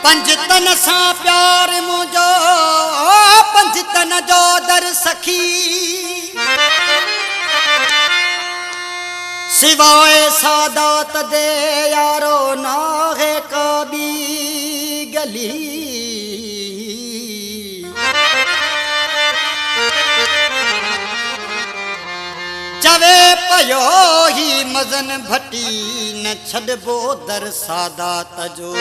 पंजतन सां प्यार मुझो पंजतन जो दर सखी सिवाय सादात दे यारो ना है कभी गली चवे पयो ही मजन भटी न छड़बो दर सादात जो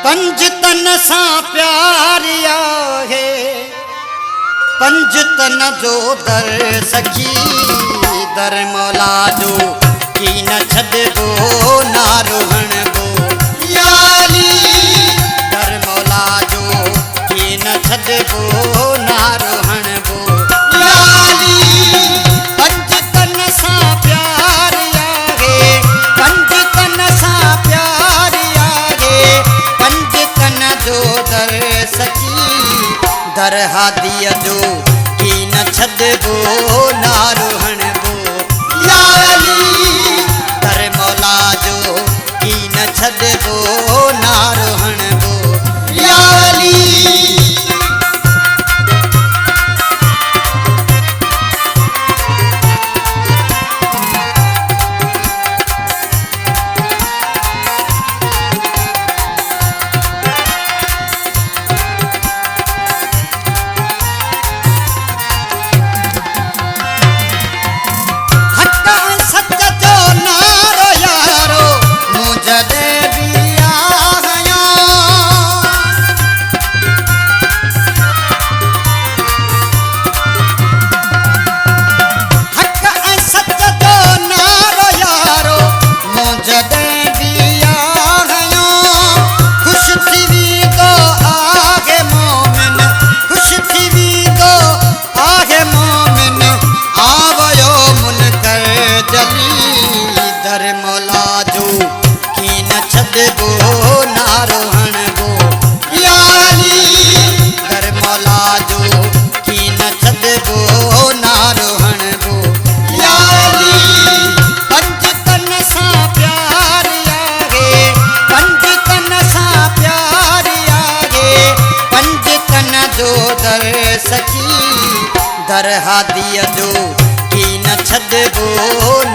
पंजतन सां प्यार आहे पंजतन जो दर सखी दर मौला जो की न छड़बो ना रोहणबो याली दर मौला जो की न छड़बो ना रोहणबो याली पंजतन सां प्यार आहे पंजतन सां प्यार आहे पंजतन जो दर सखी दर हादीअ जो की न छड़बो ना रोहणबो याली दर मौला जो की न छड़बो ना रोहणबो याली दर हादीअ जो की न छड़बो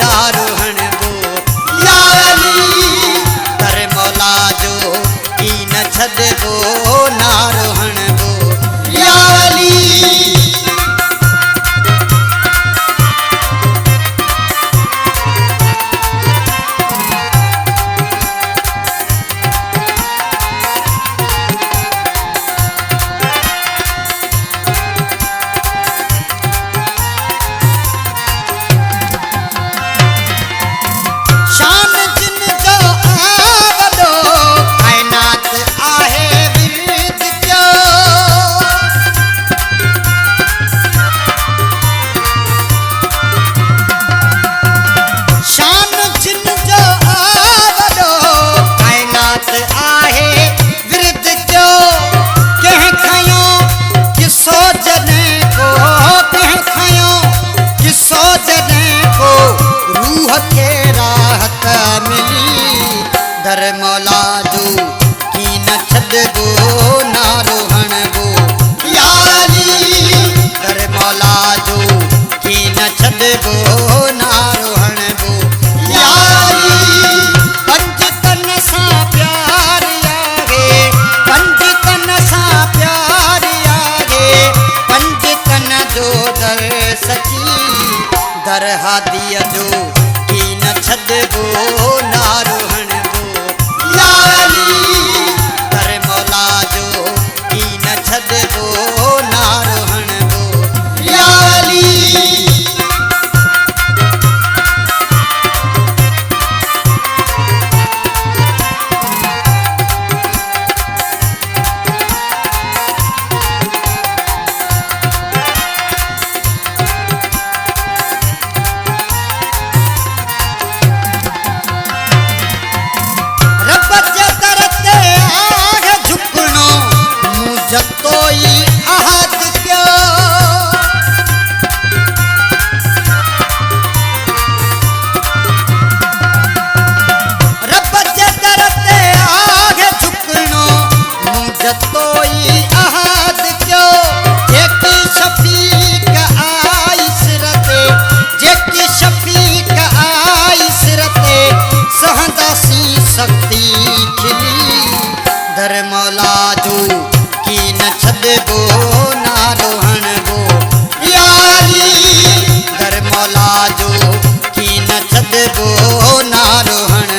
ना रोहणबो याली दर मौला जो की न छड़बो ना रोहणबो याली दर मौला जो की न छड़बो ना रोहणबो याली दर मौला जो की न छड़बो ना रोहणबो याली पंजतन सां प्यार आहे पंजतन सां प्यार आहे पंजतन जो दर सखी दर हादीअ जो की न छड़बो ना रोहणबो याली दर मौला जो की न छड़बो ना रोहणबो याली रब जे दर की न छॾबो नारो हणंदो